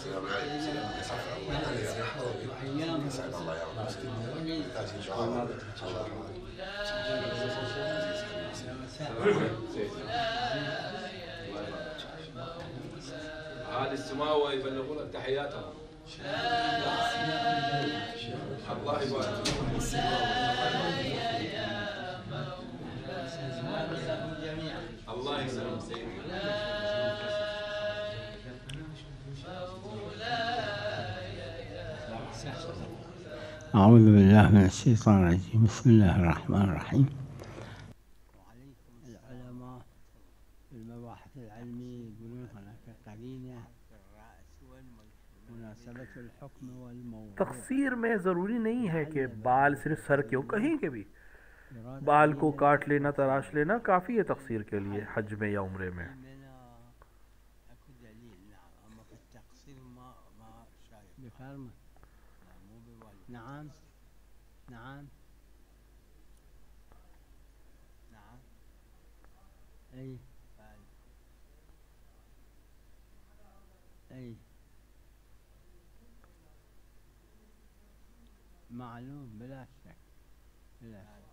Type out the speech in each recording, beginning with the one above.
سلام عليكم. سلام عليكم. سعد الله يا رب. يحتاج دعاء. الله أهالي السماوة يبلغونك تحياتهم. الله يبارك الله يسلمك سيدي. أعوذ بالله من الشيطان الرجيم. بسم الله الرحمن الرحيم. العلماء في المباحث العلمية يقولون هناك قرينة مناسبة الحكم والموضوع. तकसीर में ज़रूरी नहीं है कि बाल सिर्फ सर के हो, कहीं के भी बाल को काट लेना, तराश लेना काफ़ी है तकसीर के लिए, हज में या उम्रे में। نعم نعم نعم أي أي معلوم بلا شك بلا شك.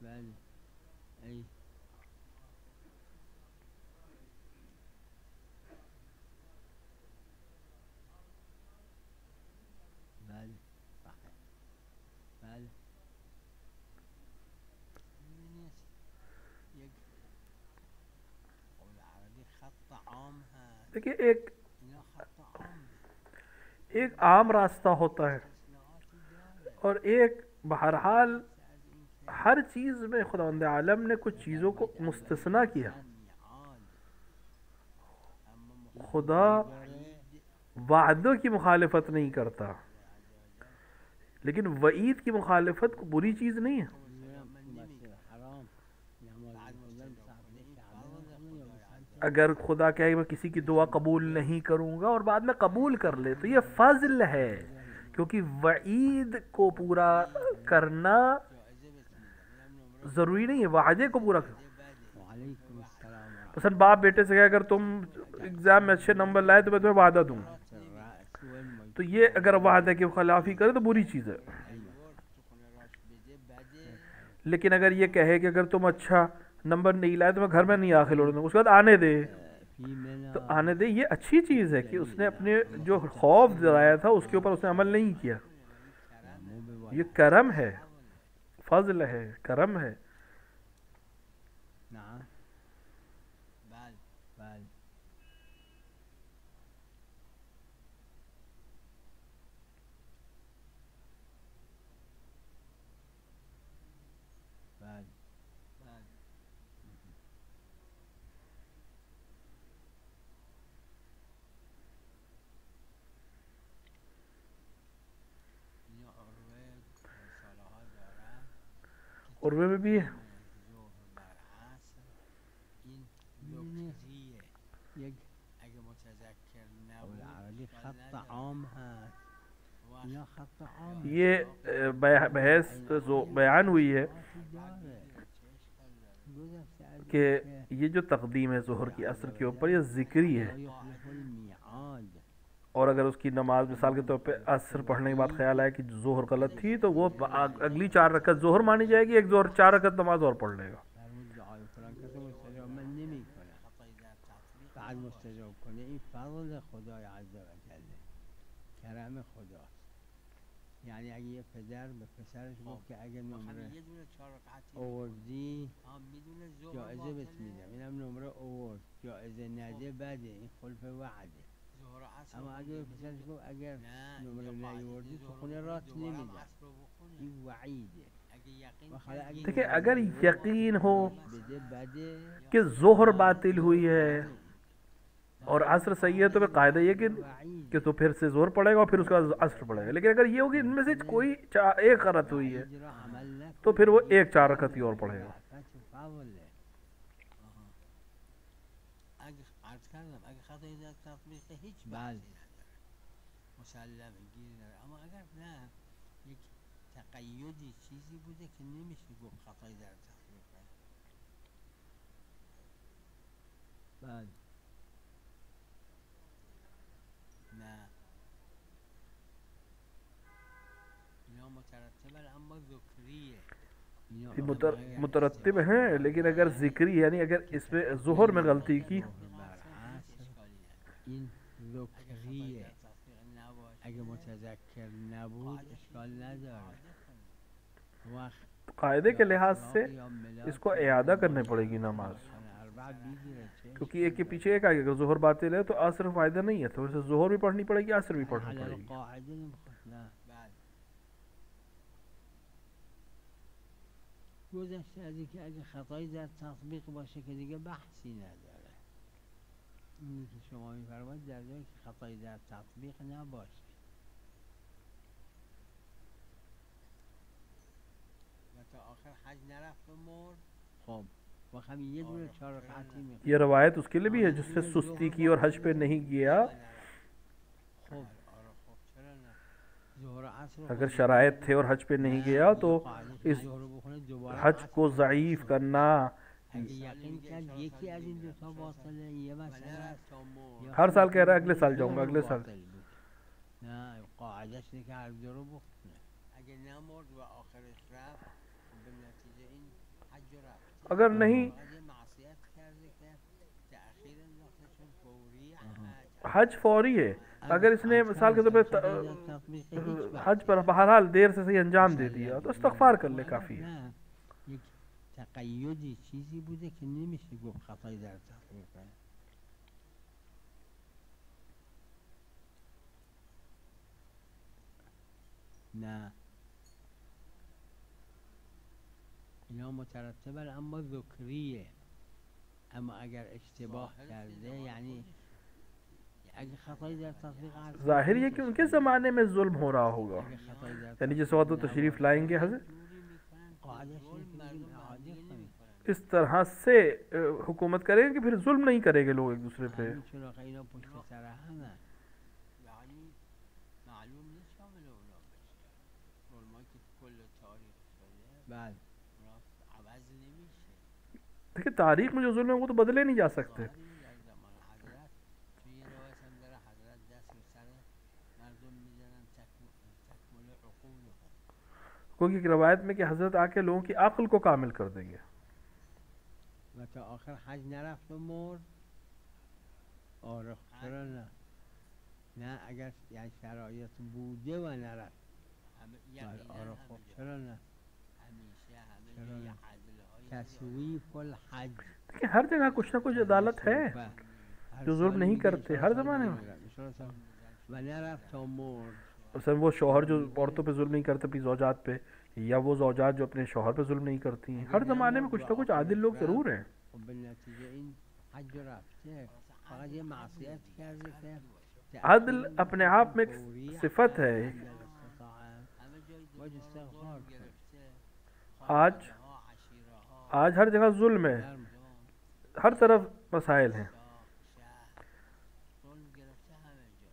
بل أي بل صحيح بل देखिए एक आम रास्ता होता है और एक बहरहाल हर चीज़ में खुदावंद आलम ने कुछ चीज़ों को मुस्तस्ना किया। खुदा वादों की मुखालिफत नहीं करता, लेकिन वईद की मुखालिफत को बुरी चीज़ नहीं है। अगर खुदा कहे मैं किसी की दुआ कबूल नहीं करूँगा और बाद में कबूल कर ले तो ये फजल है, क्योंकि वईद को पूरा करना ज़रूरी नहीं है, वादे को पूरा करो। पसंद बाप बेटे से कहे अगर तुम एग्ज़ाम में अच्छे नंबर लाए तो मैं तुम्हें वादा दूंगा, तो ये अगर वादे की खिलाफी करे तो बुरी चीज़ है। लेकिन अगर ये कहे कि अगर तुम अच्छा नंबर नहीं लाए तो मैं घर में नहीं आखिर लौटूंगा, उसके बाद आने दे, तो आने दे, ये अच्छी चीज़ है कि उसने अपने जो खौफ दिलाया था उसके ऊपर उसने अमल नहीं किया। ये करम है, फजल है, करम है। उर्वे में भी है ये बहस जो बयान हुई है कि ये जो तकदीम है ज़ोहर की असर के ऊपर, ये ज़िक्री है, और अगर उसकी नमाज मिसाल के तौर पे असर पढ़ने के बाद ख्याल आया कि ज़ोहर गलत थी तो वो अगली 4 रकत ज़ोहर मानी जाएगी, एक ज़ोहर 4 रकत नमाज और पढ़ लेगा। یعنی اگه یه پدر به پسرش گفت که اگه نمره آوردی جایزه بهت میدم، اینم نمره آورد جایزه نده بده، این خلف وعده. اما اگه به پسرش گفت اگر نمره نیاوردی تو خونه رات نمیدم، این وعیده. देखिए अगर यकीन हो कि ज़ोहर बातिल हुई है और असर सही है तो फिर कायदा ये कि तो फिर से ज़ोहर पड़ेगा और फिर उसके बाद असर पड़ेगा। लेकिन अगर ये होगी इनमें से कोई एक गलत हुई है तो फिर वो एक 4 रकत ही और पड़ेगा। تقیدی چیزی بوده که نمیشه گفت خطایی در تخلیق. ये मुतरत्तिब हैं, लेकिन अगर जिक्री यानी अगर इसमें ज़ुहर में गलती की, این ذکریه اگه متذکر نبود اشکال نداره وقت कायदे के लिहाज से इसको इयादा करनी पड़ेगी नमाज, क्योंकि एक के पीछे एक आगे, अगर ज़ुहर बातिल है तो असर फ़ायदा नहीं है, तो वैसे ज़ुहर भी पढ़नी पड़ेगी, असर भी पढ़नी पड़ेगी. گذشته از اینکه اگه خطایی در تطبیق باشه که دیگه بحثی نداره، اینی که شما می‌فرمایید در جایی که خطایی در تطبیق نباشه و تا آخر حج نرفت و مرد، خب و همین یه دونه 4 رکعتی می‌خونه. ये रवायत उसके लिए भी है जिससे सुस्ती की और हज पे नहीं गया. خب چرا نه؟ ظهر و عصر अगर शराइत थे और हज पे नहीं गया तो इस ظهر بخونه دوباره हज को ضعیف करना, اگه یقین کرد یکی از این دو تا باطله، یه مسئله است یا हर साल कह रहा है अगले साल जाऊंगा, अगले साल. باطل بود. نه قاعدش اینه که هر دو رو بخونه. اگه نمرد و آخرش رفت به نتیجه این حج رفت. अगर नहीं فقط یه معصیت کرده که تأخیر انداخته چون فوری حج. हज फौरी है, अगर इसने मिसाल के तौर पे हज पर बहरहाल देर से सही अंजाम दे दिया तो इस्तगफार कर ले, काफ़ी है. نه یک تقیدی چیزی بوده که نمیشه گفت خطایی در تطبیقه. نه اینا مترتبه اما ذکریه، اما اگر اشتباه کرده یعنی اگه خطایی در تطبیق هست ज़ाहिर है कि उनके ज़माने में जुल्म हो रहा होगा, اگه خطایی در यानी जिस वक्त वो तशरीफ़ लाएंगे हज़रत, قاعدش اینه که بگیم اعاده کنیم. इस तरह से हुकूमत करेंगे कि फिर जुल्म नहीं करेंगे लोग एक दूसरे पे. همین چون آخه اینا پشت سر همه یعنی معلوم نیست شامل اونا بشه، علمایی که کل تاریخ شده بله اونا عوض نمیشه. देखिए तारीख में जो जुल्म है वो तो बदले नहीं जा सकते. در زمان حضرت توی یه روایت هم داره حضرت دست رو سر مردم میزنن تکمل عقولهم، कोई एक रवायत में कि हज़रत आके लोगों की अक्ल को कामिल कर देंगे. و تا آخر حج نرفت و مرد. آره چرا نه؟ نه اگر یعنی شرایط بوده و نرفت. آره خب چرا نه؟ چرا نه؟ تصویف الحج देखिए हर जगह कुछ ना कुछ अदालत है जो जुल्म नहीं करते, हर ज़माने में. و نرفت تا مرد. असल वो शौहर जो औरतों पे जुल्म नहीं करते अपनी ज़ौजात पे, या वो ज़ौजात जो अपने शौहर पे जुल्म नहीं करती हैं, हर ज़माने में कुछ ना कुछ आदिल लोग ज़रूर हैं. خب به نتیجه این حج رفته فقط یه معصیت کرده که عدل अपने आप में एक सिफत है. باید استغفار کنه. आज हर जगह जुल्म है, हर तरफ मसाइल हैं. ظلم گرفته همه جا،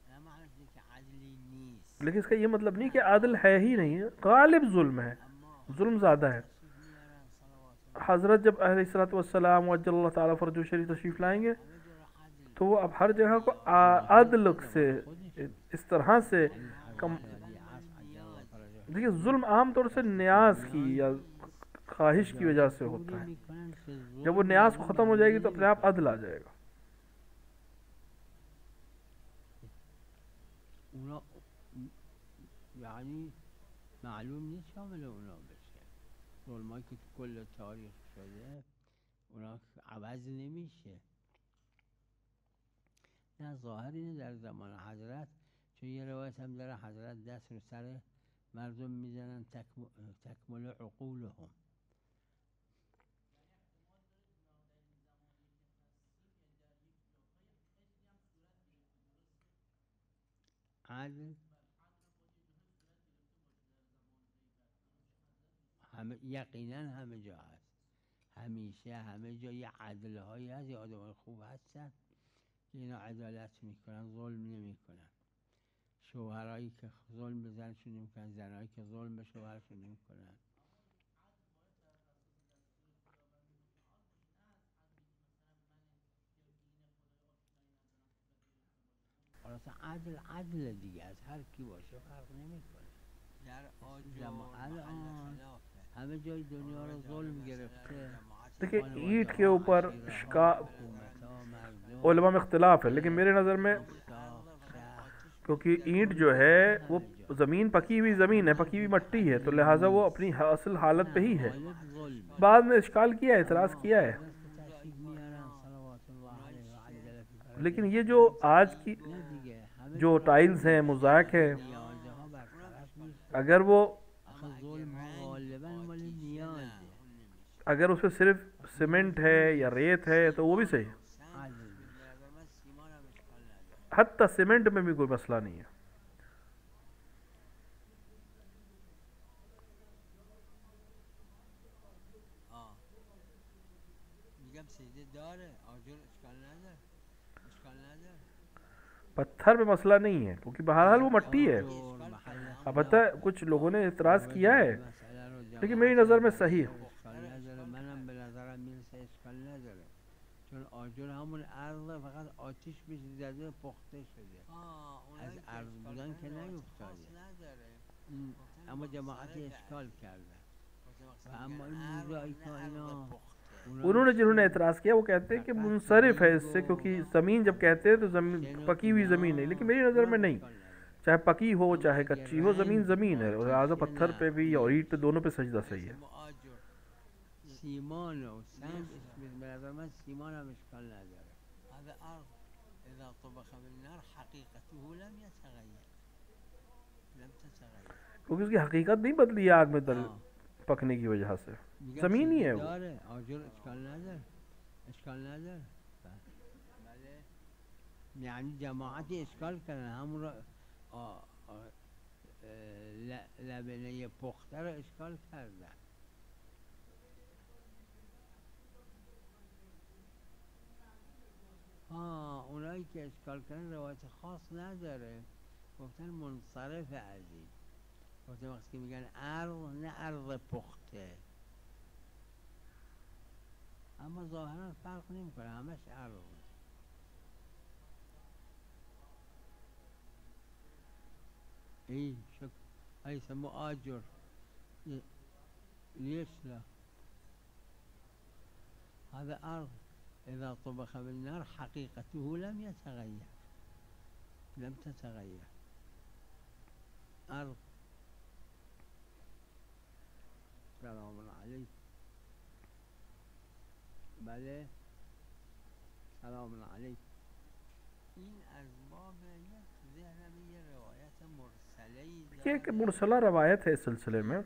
نه معنیش اینه که عدلی نیست، लेकिन इसका ये मतलब नहीं कि आदिल है ही नहीं है, गालिब जुल्म है, जुल्म ज़्यादा है. میارن صلوات हज़रत जब अलैहिस्सलाम वजल्लल्लाहु ताला फरजो शरीफ तशरीफ़ लाएंगे همه جا را عدل तो वो अब हर जगह को आदल से इस तरह से कम. देखिए जुल्म आम तौर से न्याज की या ख्वाहिश की वजह से होता है. میکنن که जब वो न्याज ख़त्म हो जाएगी तो अपने आप अदल आ जाएगा. اونا یعنی معلوم نیست شامل اونا بشه، ظلمایی که تو کل تاریخ شده اونا عوض نمیشه. نه ظاهر اینه در زمان حضرت، چون یه روایت هم داره حضرت دست رو سر مردم میزنن تکمل عقولهم. عدل همه یقینا همه جا هست، همیشه همه جا یه عدل هایی هست، یه آدم خوب هستن که اینا عدالت میکنن، ظلم نمیکنن. شوهرایی که ظلم به زنشون نمیکنن، زنایی که ظلم به شوهرشون نمیکنن. خلاص عدل دیگه از هر کی باشه فرق نمیکنه. الان همه جای دنیا رو ظلم گرفته. देखिए ईंट के ऊपर उलमा में इख्तिलाफ है, लेकिन मेरे नज़र में क्योंकि ईंट जो है वो ज़मीन पकी हुई ज़मीन है, पकी हुई मिट्टी है, तो लिहाजा वो अपनी असल हालत पे ही है। बाद में इश्काल किया है, इतराज़ किया है, लेकिन ये जो आज की जो टाइल्स हैं, मोज़ाइक है, अगर उसमें सिर्फ सीमेंट है या रेत है तो वो भी सही है। हत्ता सीमेंट में भी कोई मसला नहीं है। पत्थर में मसला नहीं है क्योंकि बहरहाल वो मिट्टी है। अब पता है कुछ लोगों ने इतराज़ किया है, लेकिन मेरी नज़र में सही है। چون آجر همون عرض فقط آتیش بهش زده پخته شده، از عرض بودن که نیفتاده. اما جماعتی اشکال کردن و اما این موزاییک ها اینا उन्होंने जिन्होंने एतराज़ किया वो कहते हैं कि मुनसरिफ है इससे, क्योंकि ज़मीन जब कहते हैं तो ज़मीन पकी हुई ज़मीन है, लेकिन मेरी नज़र में नहीं, चाहे पकी हो चाहे कच्ची हो, ज़मीन ज़मीन है। और लिहाजा पत्थर पे भी और ईंट पे दोनों पे सजदा सही है। سیمان و سنگ به نظر من سیمان هم اشکال نداره. هذا أرض إذا طبخ بالنار حقيقته لم يتغير، لم تتغير، क्योंकि उसकी हकीकत नहीं बदली है आग में पकने की वजह से, ज़मीन ही है वो। آجر اشکال نداره، اشکال نداره. یعنی جماعتی اشکال کردن همون رو لبنه پخته رو اشکال کردن. اونایی که اشکال کردن روایت خاص نداره، گفتن منصرف عزیز، گفتن وقتی که میگن عرض نه عرض پخته، اما ظاهرا فرق نمیکنه، همش عرض. شك هاي يسموه آجر. ليش لا؟ هذا أرض إذا طبخ بالنار حقيقته لم يتغير، لم تتغير. أرض. سلام عليكم. بله سلام عليكم. این از باب ذهن یه روایت مرسلی कि एक मुरसला रवायत है इस सिलसिले में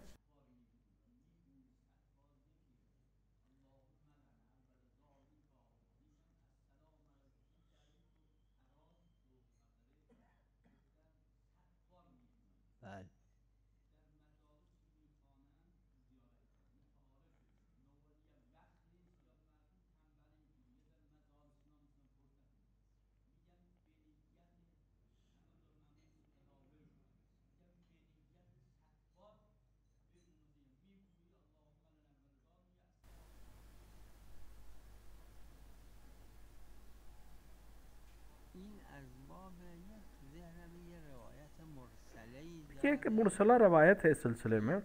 कि एक मुरसला रवायत है इस सिलसिले में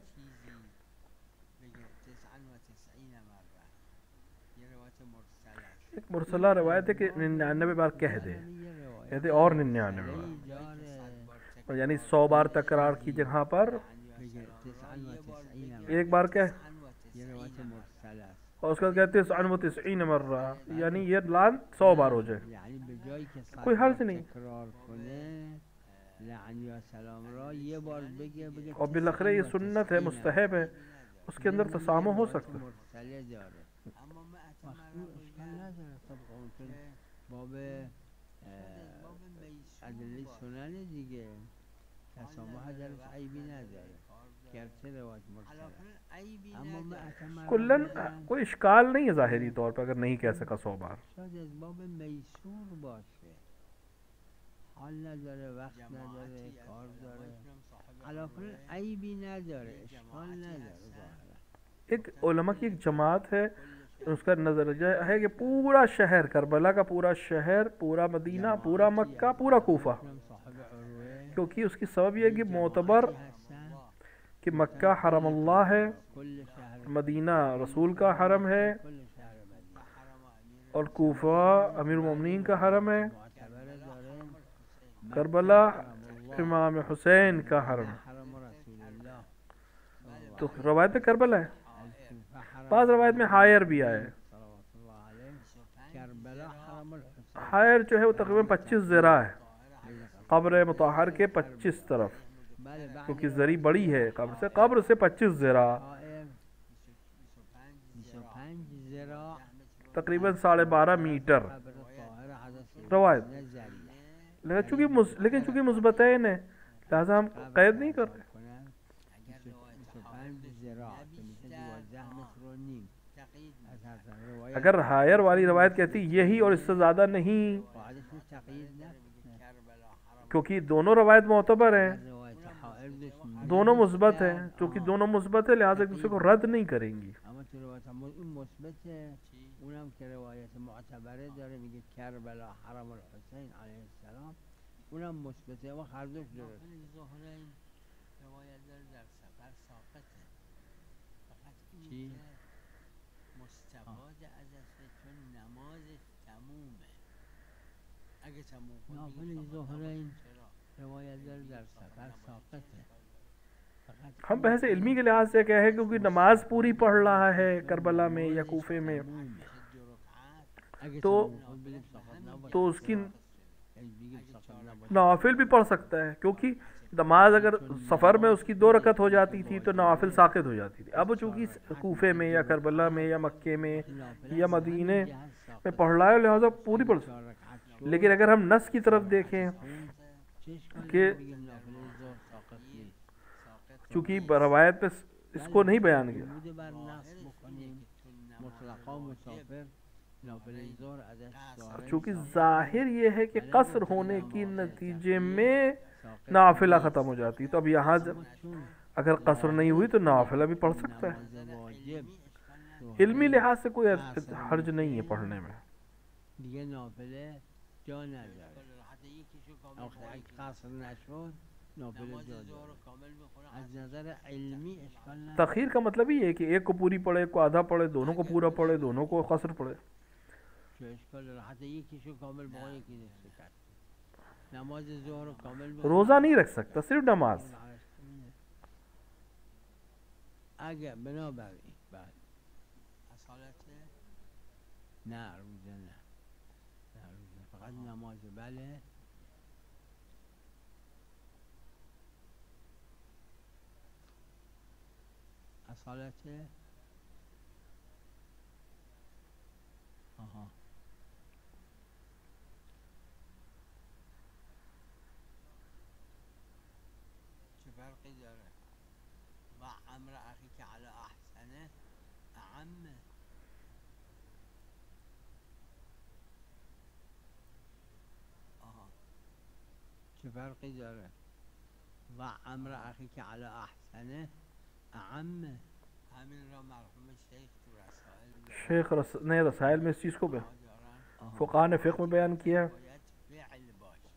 एक मुरसला रवायत है कि 99 बार कह दे, कहते और 99 बार, और यानी 100 बार तकरार की जगह पर एक बार कह, और उसका कहते हैं 99 मर्रा, यानी ये लान 100 बार हो जाए, कोई हर्ज नहीं। और बिलखरे ये सुन्नत है, मुस्तहब है, उसके अंदर तसामो हो सकता है। कुल्लन कोई इश्काल नहीं है ज़ाहिरी तौर पर अगर नहीं कह सका 100 बार। حال نداره، وقت نداره، کار داره، علاقه عیبی نداره، اشکال نداره ظاهرا. एक उलमा की एक जमात है, उसका नज़रिया है कि पूरा शहर, करबला का पूरा शहर, पूरा मदीना, पूरा मक्का, पूरा कूफा, क्योंकि उसकी सबब यह है कि मोतबर कि मक्का हरम अल्लाह है, कुल शहर मदीना रसूल का हरम है, कुल शहर मदीना और कूफा अमीर मोमिनीन का हरम है, मुअतबर दौरान करबला इमाम हुसैन का हरम है। हरम रसूलुल्लाह तो रवायत में करबला है, अलकूफा हरम बाद रवायत में हायर भी आया है। सल्लल्लाहु अलैहि करबला हरम हुसैन हायर जो है वो तकरीबन 25 ज़रा है कब्र मुतहर के 25 तरफ, बल بعد क्योंकि जरी बड़ी है कब्र से 25 ज़रा حائر 25 ذراع तकरीबन 12.5 मीटर قبر طاهر حدث रवायत। नजरिया लेकिन चूंकि मुस्बतैन है लिहाजा हम कैद नहीं कर रहे। 25 ذراع که میشه 12 متر و نیم اساسا روایت अगर हायर वाली रवायत कहती यही और इससे ज़्यादा नहीं, بعدش تقیید نه क्योंकि दोनों रवायत मोतबर हैं, روایت حائر داشت दोनों मुस्बत हैं, चूंकि दोनों मुस्बत है लिहाजा एक दूसरे को रद्द नहीं करेंगी। اما تو روایت این مثبته اونم که روایت معتبره داره میگه کربلا حرم الحسین علیه السلام اونم مثبته و هر دوش درست ظهرین روایت داره در سفر ساقطه فقط این چی؟ که مستفاد ازشه چون نمازش تمومه اگه تموم کنه نافل دیگه فقط ظهرین چرا؟ روایت داره در سفر ساقطه فقط हम बहस इल्मी के लिहाज से कहे क्योंकि नमाज पूरी पढ़ रहा है करबला में या कूफे में, میشه 2 رکعت اگه तो تموم کنه بگیم ساقط نباشه तो उसकी بگیم ساقط نباشه नवाफिल भी पढ़ सकता है, क्योंकि नमाज अगर सफ़र में उसकी 2 रकत हो जाती थी तो नवाफिल साक़ित हो जाती थी। अब चूंकि कूफे में या करबला में या मक्के में या मदीने में पढ़ रहा है लिहाजा पूरी पढ़ सकता 4 رکعت है। شد लेकिन अगर हम नस की तरफ देखें چشم कि کنیم بگیم نافل ظهر ساقط نیست चूंकि रवायत में इसको नहीं बयान किया, بوده بر نصب بکنیم مطلقا مسافر نافل ظهر ازش ظاهر चूंकि जाहिर ये है कि कसर होने की नतीजे में नाफिला ख़त्म हो जाती है, तो अब यहाँ چون अगर कसर नहीं हुई तो नाफिला भी पढ़ सकता है। نماز واجب इल्मी लिहाज से कोई हर्ज नहीं है पढ़ने में। دیگه نافله جا نداره حتی یکیشو کامل آخه با اگه قصر نشد نافله نماز جا ظهر داره رو کامل بخونه از نظر علمی اشکال نداره तखीर का मतलब ही है कि एक को पूरी पढ़े, एक को आधा पढ़े, दोनों को पूरा पढ़े, दोनों को कसर पढ़े। چه اشکال داره حتی یکیشو کامل با یکی نصف کرد نماز ظهر رو کامل بخونه रोज़ा नहीं रख सकता, सिर्फ नमाज। اگه بنابراین بعد اصالته نه روزه نه نه روزه فقط نماز بله اصالته آها چه فرقی داره و امر اخی که علی احسنه اعمه آها چه فرقی داره و امر اخی که علی احسنه اعمه همین را مرحوم شیخ تو رسائل शेख ने रसायल में इस चीज़ को دارن फ़ुक़हा ने फ़िक़्ह में बयान किया है باید فعل باشه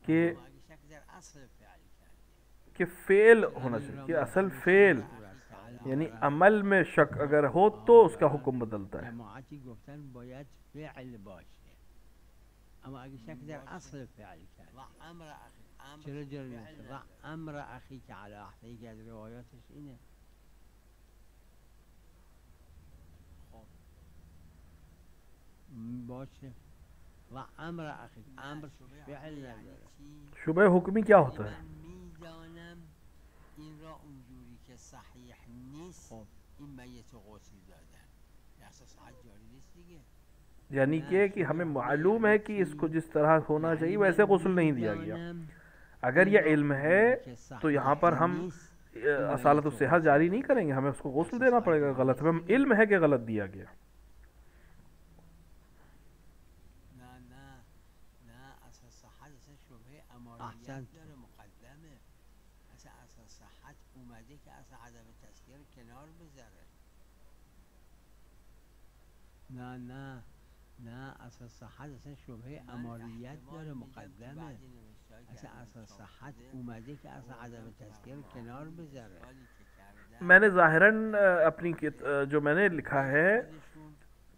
कि اما اگه شک در اصل فعل کردی कि फ़ेल होना चाहिए, कि असल फ़ेल यानी अमल में शक अगर हो तो उसका हुक्म बदलता है। جماعتی گفتن باید فعل باشه اما اگه شک در اصل فعل کرد و امر اخی امر چرا جر فعل نیست و نداره. امر اخی که علی احسن یکی از روایاتش اینه خب باشه و امر اخی امر شبه فعل یعنی نداره چی؟ शुबह हुक्मी क्या होता है? من میدانم این را اونجوری که صحیح نیست خب این میت رو غسل دادن به اساس حد جاری نیست دیگه यानी कि हमें मालूम है कि इसको जिस तरह होना चाहिए वैसे गुस्ल नहीं दिया गया। अगर ये इल्म है तो यहाँ पर हम असालत सेहत जारी नहीं करेंगे, हमें उसको गुस्ल देना पड़ेगा। गलत हमें इल्म है कि गलत दिया गया। نه نه نه اساس صحت اصلا شبهه اماریت احسنت. داره مقدمه اصلا اساس صحت اومده که اصلا عدم تسکیه رو کنار بذاره نه نه نه اصل صحت اصلا شبهه اماریت داره مقدمه. اصلا اصل صحت اومده که اصلا عدم تذکیه رو کنار بذاره. मैंने ज़ाहिरन अपनी जो मैंने लिखा है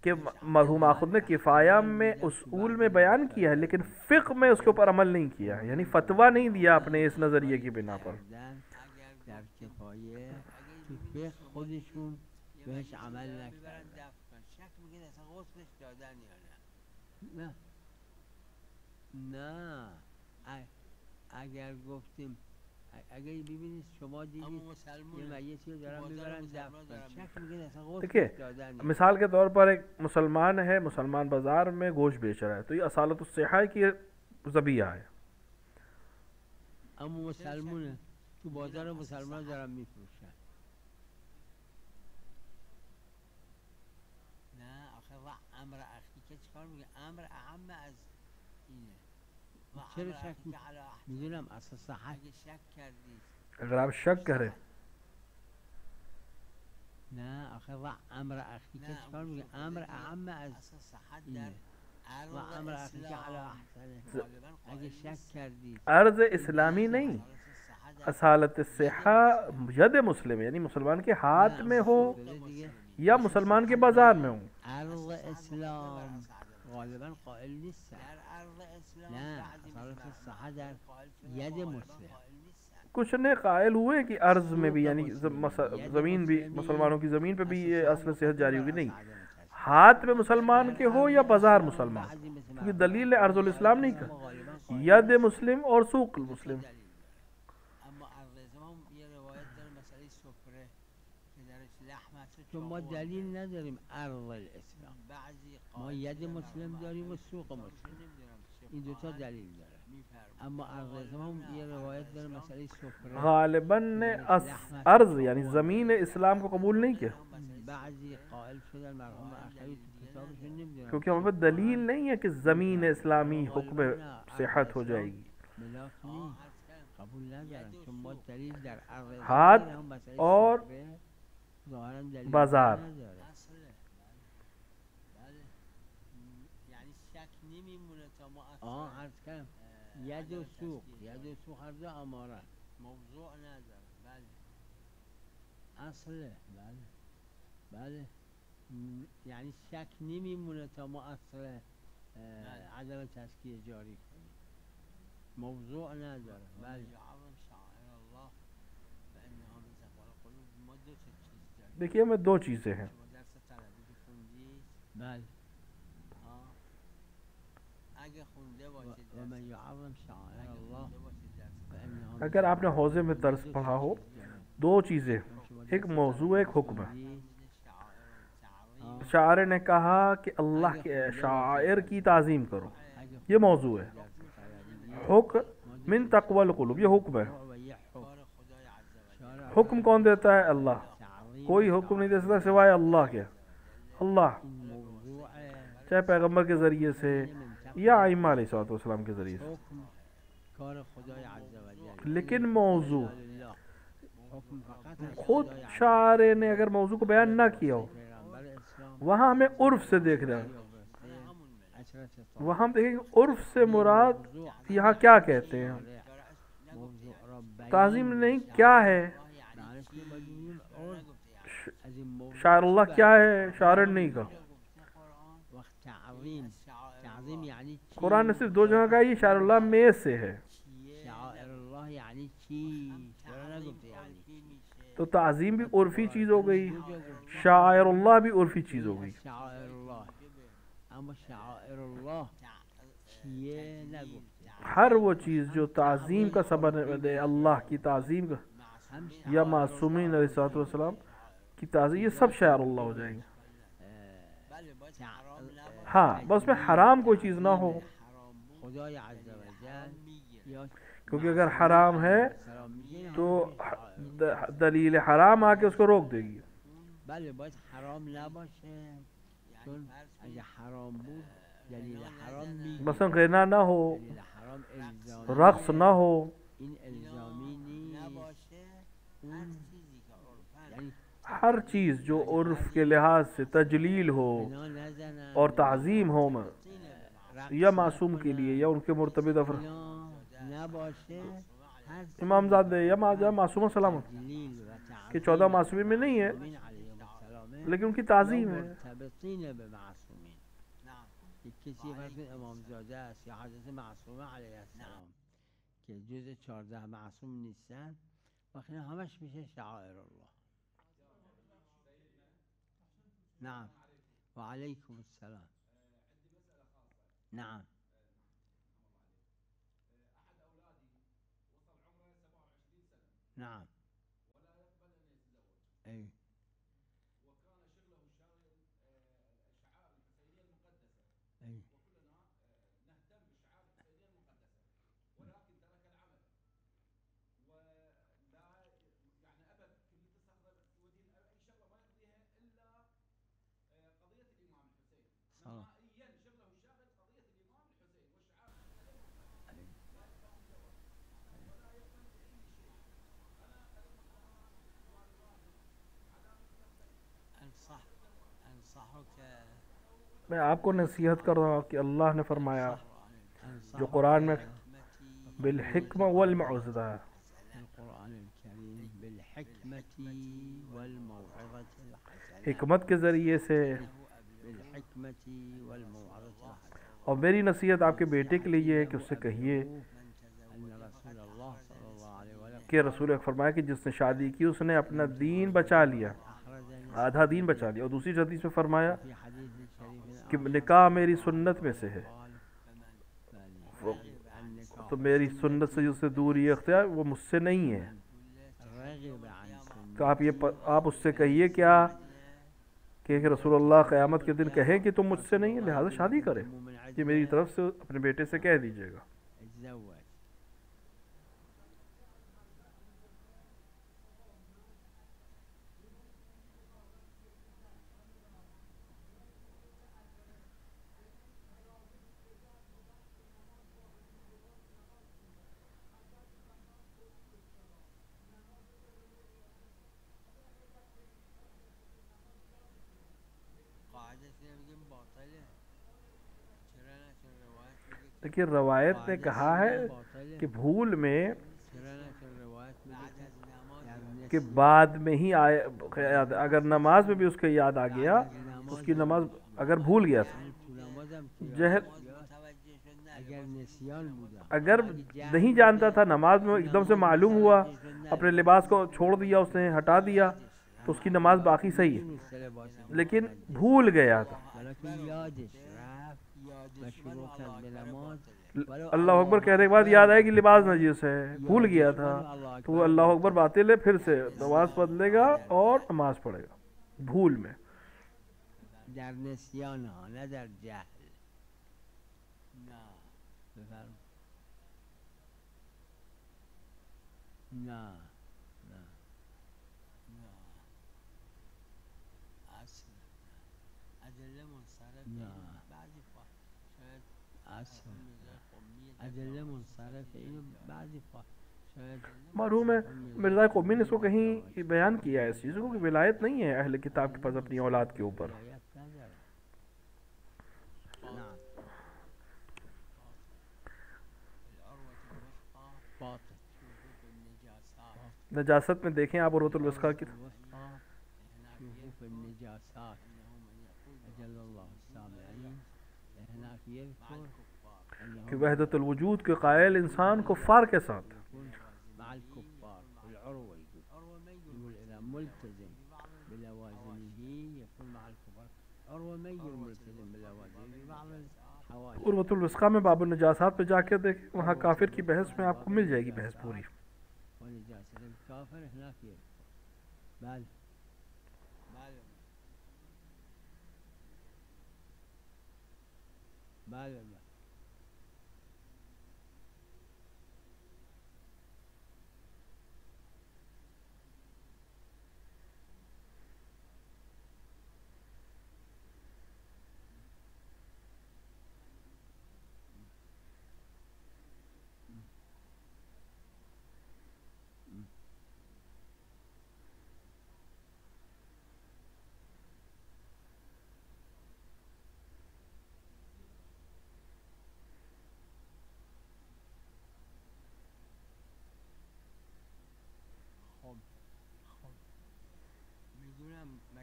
कि मरहूम आखुद ने किफ़ाया में उसूल में बयान किया है, लेकिन फ़िक़्ह में उसके ऊपर अमल नहीं किया है, यानी फतवा नहीं दिया अपने इस नज़रिए की बिना पर. در کفایه تو فقه خودشون بهش عمل نکردن. شک میگه اصلا غسلش دادن یا نه نه؟ نه اگر گفتیم اگر ببینید شما دیدید یه میتی رو دارن میبرن دفن، شک میگه اصلا غسلش देखिए دادن. मिसाल के तौर पर एक मुसलमान है, मुसलमान बाज़ार में गोश्त बेच रहा है, तो ये असालत सिहा की ज़बिया है. اما مسلمونه تو بازار مسلمان دارن میفروشن. نه آخه و امر اخی که چیکار میگه؟ امر اعم از اینه. چرا شک میدونم اصلا صحت اگه شک کردید अगर आप शक करें نه آخه و امر اخی که چیکار میگه؟ امر اعم از اصلا صحت در اینه و عرض امر اخی که علی اسلام احسنه. غالبا اگه شک کردید अर्ज़ इस्लामी नहीं, असालत सिहा यद मुस्लिम यानी मुसलमान के हाथ में हो या मुसलमान के बाज़ार में हो. عرض اسلام غالبا قائل نیستن. در عرض اسلام نه بعضی اصالت مسلمان صحت در قائل شدن، ید غالبا مسلم. قائل نیستن. कुछ ने कायल हुए कि अर्ज़ में भी यानी ज़मीन भी मुसलमानों की ज़मीन पे भी ये असल सेहत जारी होगी. नहीं, हाथ में मुसलमान के हो या बाज़ार मुसलमान, क्योंकि दलील अर्ज़ुल इस्लाम नहीं का यद मुस्लिम और सूक मुस्लिम. اما عرض اسلام یه روایت داره مسئله سفره که درش لحم هست و چون ما چاقو دلیل نداریم عرض الاسلام، بعضی ما قائل ید شدن و مسلم بعضی داریم و قائل سوق شدن. مسلم. نمی‌دونم این دوتا شفاعت دلیل داره. می‌فرمایند. اما عرض اسلام یه روایت داره مسئله سفره गालिबन ने अर्ज़ यानी ज़मीन इस्लाम को कबूल नहीं किया, بعضی قائل شدن مرحوم اخری تو کتابشون نمیدونم क्योंकि हमारे पास दलील नहीं है कि ज़मीन इस्लामी हुक्म सेहत हो जाएगी. ملاک نیست قبول ندارن، چون ما دلیل در عرض हाथ اسلام هم مسئله और سفره ظاهراً دلیل बाजार. نداره. اصله بله یعنی شک نمیمونه تا ما آه اصلا عرض کردم ید و سوق، ید و سوق هر دو اماره موضوع نداره. بله اصله. بله بله یعنی شک نمیمونه تا ما اصل عدم تزکیه جاری کنیم، موضوع نداره. بله یعظم شعائر الله فانها من تقوی القلوب. ما دو تا چیز داریم. देखिए हमें दो चीज़ें हैं. شما درس طلبی که خوندید بله اگه خونده باشید و من یعظم شعائر الله خونده باشید درس فانها अगर आपने हौज़े में दर्स पढ़ा हो, दो चीज़ें, एक मौजू एक हुक्म. शायर ने कहा कि अल्लाह के शायर की ताज़ीम करो, ये मौजू है. हुक्म मिन तक़वल क़ुलूब, ये हुक्म है. हुक्म कौन देता है? अल्लाह. कोई हुक्म नहीं दे सकता सिवाय अल्लाह के. अल्लाह चाहे पैगंबर के ज़रिए से या आइम्मा अलैहिस्सलाम के ज़रिए से. लेकिन मौजू खुद शायर ने अगर मौजू को बयान ना किया हो, वहाँ हमें उर्फ से देखना है. वहाँ हम देखेंगे उर्फ से मुराद यहाँ क्या कहते हैं. ताज़ीम नहीं क्या है, शायरुल्लाह क्या है, शायर नहीं का. कुरान ने सिर्फ दो जगह कहा ये शायरुल्लाह में से है, तो ताज़ीम भी उर्फी चीज़ हो गई, शायरुल्लाह भी उर्फी चीज़ हो गई. हर वो चीज़ जो ताज़ीम का सबब दे, अल्लाह की ताज़ीम का या मासूमीन अलैहिस्सलाम की ताज़ीम, ये सब शायरुल्लाह हो जाएंगे. हाँ, बस में हराम कोई चीज़ ना हो, क्योंकि अगर हराम है तो दलील हराम आके उसको रोक देगी. بله باید حرام نباشه، چون اگه حرام بود دلیل حرام میگه. مثلا غنا ना हो, دلیل حرام الزامی रक्स ना हो, این الزامی نیست. نباشه هر چیزی که عرفاً یعنی हर चीज़ जो उर्फ के लिहाज से तजलील हो اینا نزنن और ताज़ीम हो या मासूम के लिए या उनके मुर्तबित अफर اینا نباشه هر इमामजादे या मासूम सलाम تجلیل و कि تعظیم 14 मासूमी में नहीं है, معصومین علیهم السلامه लेकिन उनकी یا ताज़ीम है. مرتبطین به معصومین نعم یک کسی فرض کن امامزاده است یا حضرت معصومه علیه السلام که جز 14 معصوم نیستن وقتی همش میشه شعائر الله. نعم و علیکم السلام. نعم نعم اي اي صلاة. أنصحك मैं आपको नसीहत कर रहा हूँ कि अल्लाह ने फरमाया जो أنصحك कुरान में حكمتي बिलहिक्मा वल मौज़ा القرآن الكريم بالحكمة والموعظة الحسنة हिकमत के ज़रिए से. بالحكمة والموعظة الحسنة. और मेरी नसीहत आपके बेटे के लिए ये है कि उससे कहिए أن رسول الله صلى الله عليه وسلم कि रसूल ने फरमाया कि जिसने शादी की उसने अपना दीन बचा लिया, أخرجني आधा दीन बचा लिया. और दूसरी हदीस में फरमाया في حديث شريف कि निकाह मेरी सुन्नत में से है, قال النكاح तो मेरी सुन्नत से जिससे दूर ये अख्तियार वो मुझसे नहीं है. الراغب عن तो سنة आप उससे कहिए क्या कि रसूलुल्लाह क़यामत के दिन कहें कि तुम मुझसे नहीं है, लिहाजा शादी करें. من ये मेरी तरफ से अपने बेटे से कह दीजिएगा. اتزوج. قاعدة بگیم باطله چرا نشون روایت میگه که देखिए रवायत ने कहा है باطله. कि भूल में چرا نشون روایت میگه بعد از نماز در कि نصف बाद में ही आए याद, अगर नमाज में भी उसके याद आ गया तो उसकी नमाज अगर भूल गया था, یعنی تو نمازم که जहर متوجه شد نه اگر نسیان بودم अगर नहीं जानता था, नमाज में एकदम से मालूम हुआ, अपने लिबास को छोड़ दिया, उसने हटा दिया, तो उसकी नमाज बाकी सही है. نیست لباس लेकिन भूल गया था, ولیکن یادش رفت و شروع کرد به نماز अल्लाह अकबर कहने के बाद याद आया कि लिबास नजीस है, भूल गया था, तो वो अल्लाह अकबर बातिल है, फिर से नमाज बदलेगा और नमाज पढ़ेगा भूल में. در نسیان ها نه در جهل. نه بفرم. نه نه نه اصلا ادله منصرف نه. بعضی شاید اصلا میرزا قمی ادله منصرف اینو بعضی شاید मालूम है मिर्ज़ा कौमी ने इसको कहीं बयान किया है इस चीज़ को कि विलायत नहीं है अहले किताब के पास अपनी औलाद के ऊपर. رعایت نداره. نعم العروة الوثقى باطل. شوفوا في النجاسات नजासत में देखें आप उर्वतुल वस्का की الوثقى شوفوا في النجاسات انه من يقول أجل الله السامعين هناك يذكر أنه कि वहदतुल वजूद के कायल इंसान कुफ़ार के साथ يكون مع الكفار. العروة يقول عروة ما يقول يقول إذا ملتزم بلوازمه يكون مع الكفار. عروة ما يقول ملتزم بلوازمه ببعض الحوادث. उर्वतुल वस्का में बाबुल नजासात पे जाके देखें, वहाँ काफिर की बहस में आपको मिल जाएगी बहस पूरी. ونجاسة الكافر هناك يذكر. بل معلوم بل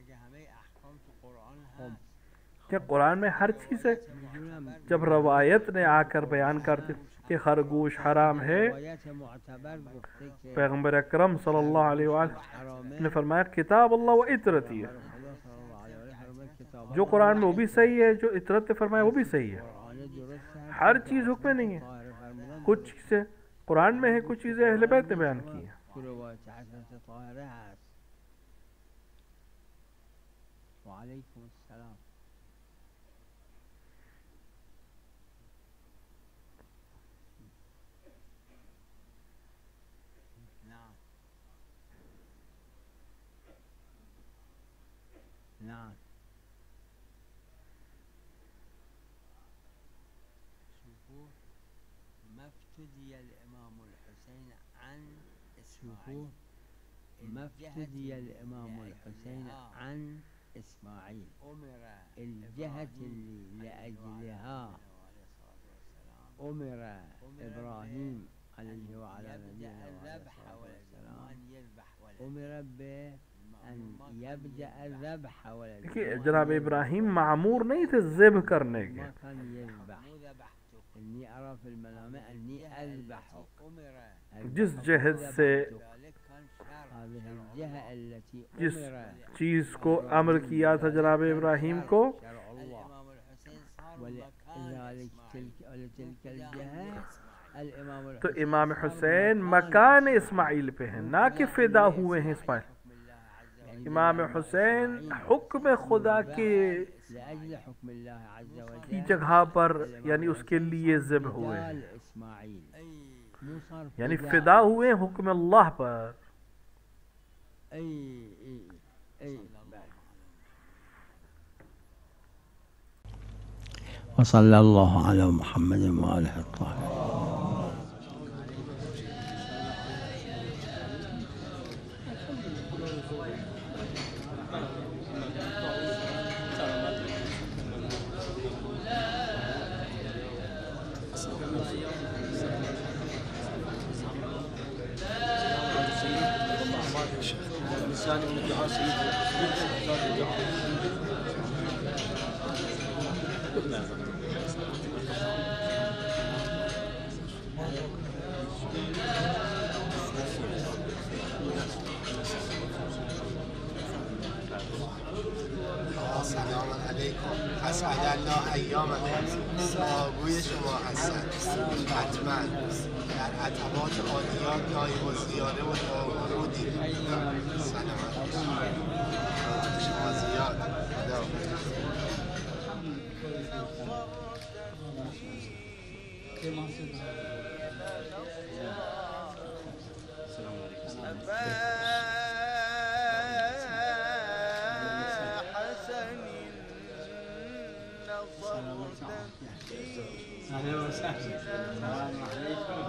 مگه همه احکام تو قرآن خب هست क्या कुरान में हर चीज़ है میدونم जब रवायत ने आकर बयान कर दी कि खरगोश हराम है روایت معتبر گفته که पैगम्बर अकरम सल्लल्लाहु अलैहि वसल्लम حرامه ने फरमाया किताब अल्लाह व इतरती है خدا صلی الله علیه و آله فرمود کتاب जो कुरान में वो भी सही है जो इतरत ने फरमाया वो भी सही है قرآن درست هست हर चीज़ हुक्म में नहीं है طاهر فرمودن कुछ चीज़ें कुरान में है कुछ चीज़ें अहले बैत ने बयान की हैं تو روایت حضرت طاهره هست و علیکم السلام نعم نعم شوفوا ما افتدي الإمام الحسين عن شوفوا إسماعيل ما افتدي الإمام الحسين عن إسماعيل أمر الجهة اللي لأجلها أمر إبراهيم عليه وعلى يبدأ نبينا الذبح ولده وأن يذبح ولده أمر بأن يبدأ الذبح ولده देखिए जनाब इब्राहिम मामूर नहीं थे ज़िब करने के ما كان يذبح مو ذبحتك إني أرى في المنام أني أذبحك أمر जिस जहद से ذلك كان شرع هذه الجهة التي जिस أمر चीज़ को अमर किया था जनाब इब्राहिम को شرع الله الإمام الحسين صار مكان ولذلك تلك الجهة الإمام तो الحسين इमाम صار हुसैन مكان मकान इस्माइल पे हैं ना कि फिदा हुए हैं इस्माइल حكم الله عز وجل इमाम हुसैन हुक्म खुदा के لأجل حكم الله عز की وجل जगह पर यानी उसके लिए ज़िब हुए हैं قال إسماعيل أي مو صار यानी فداء. फिदा हुए हैं हुक्म अल्लाह पर أي أي أي وصلى الله على محمد وآله الطاهرين الإنسان من الدعاء سيدنا سلام علیکم اسعد الله ایامکم ساگوی شما هستن حتما در عتبات عالیات نایب الزیاره و دعا بودیم سلامت شما زیاد خدا أهلا وسهلا السلام عليكم